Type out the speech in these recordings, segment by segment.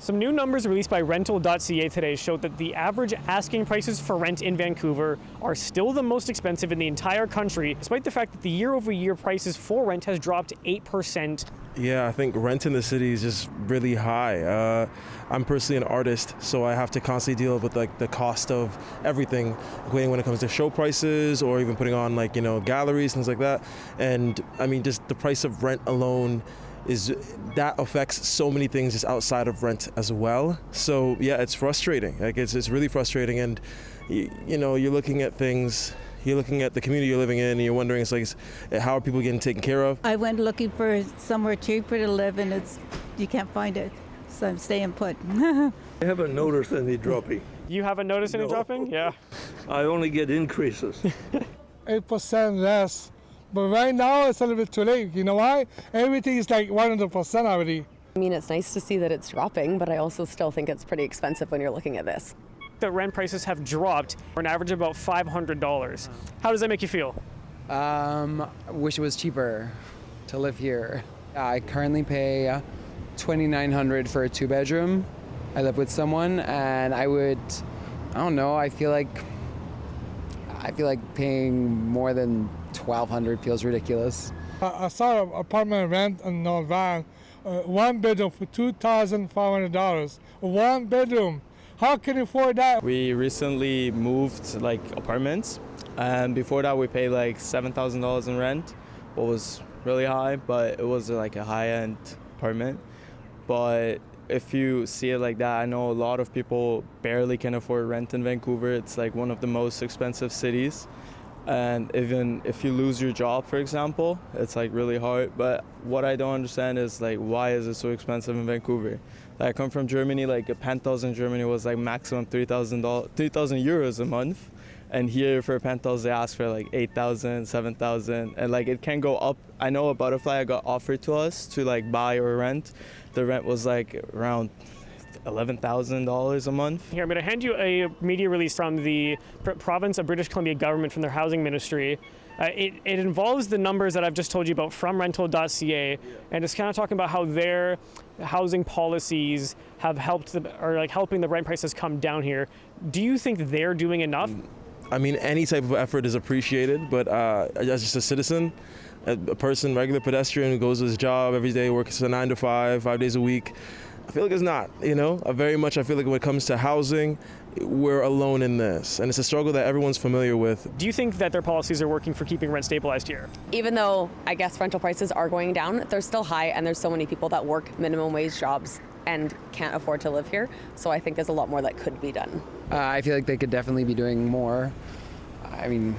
Some new numbers released by rentals.ca today showed that the average asking prices for rent in Vancouver are still the most expensive in the entire country, despite the fact that the year-over-year prices for rent has dropped 8%. Yeah, I think rent in the city is just really high. I'm personally an artist, so I have to constantly deal with like the cost of everything, including when it comes to show prices or even putting on galleries, things like that. And I mean, just the price of rent alone that affects so many things just outside of rent as well. So yeah, it's frustrating. Like it's really frustrating, and you're looking at things. You're looking at the community you're living in, and you're wondering, how are people getting taken care of? I went looking for somewhere cheaper to live, and you can't find it, so I'm staying put. I haven't noticed any dropping. You haven't noticed any dropping? Yeah. I only get increases. 8% less. But right now, it's a little bit too late. You know why? Everything is like 100% already. I mean, it's nice to see that it's dropping, but I also still think it's pretty expensive when you're looking at this. The rent prices have dropped for an average of about $500. How does that make you feel? I wish it was cheaper to live here. I currently pay $2,900 for a 2-bedroom. I live with someone, and I feel like paying more than $1,200 feels ridiculous. I saw an apartment rent in North Van, 1 bedroom for $2,500. 1 bedroom. How can you afford that? We recently moved apartments, and before that we paid $7,000 in rent, what was really high, but it was a high-end apartment. But if you see it like that, I know a lot of people barely can afford rent in Vancouver. It's one of the most expensive cities. And even if you lose your job, for example, it's really hard. But what I don't understand is why is it so expensive in Vancouver? I come from Germany. A penthouse in Germany was maximum €3,000 a month, and here for a penthouse they ask for $8,000, $7,000, and it can go up. I know a Butterfly got offered to us to buy or rent. The rent was around $11,000 a month. Here, I'm going to hand you a media release from the province of British Columbia government, from their housing ministry. It involves the numbers that I've just told you about from rental.ca, and it's kind of talking about how their housing policies have helped helping the rent prices come down here. Do you think they're doing enough? I mean, any type of effort is appreciated, but as just a citizen, a person, regular pedestrian who goes to his job every day, works a 9 to 5, 5 days a week, I feel like it's not, I feel like when it comes to housing, we're alone in this. And it's a struggle that everyone's familiar with. Do you think that their policies are working for keeping rent stabilized here? Even though I guess rental prices are going down, they're still high, and there's so many people that work minimum wage jobs and can't afford to live here. So I think there's a lot more that could be done. I feel like they could definitely be doing more. I mean,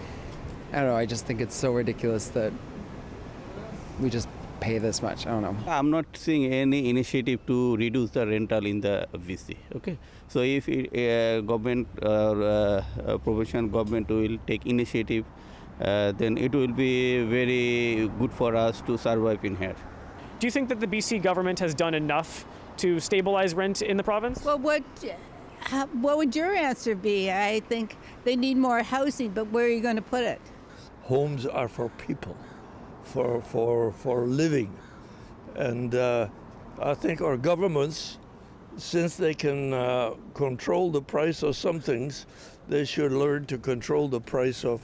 I don't know, I just think it's so ridiculous that we just pay this much. I don't know. I'm not seeing any initiative to reduce the rental in the BC. Okay, so if government or provincial government will take initiative, then it will be very good for us to survive in here. Do you think that the BC government has done enough to stabilize rent in the province? Well, what would your answer be? I think they need more housing, but where are you going to put it? Homes are for people, for living. And I think our governments, since they can control the price of some things, they should learn to control the price of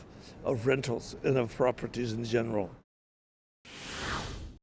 rentals and of properties in general.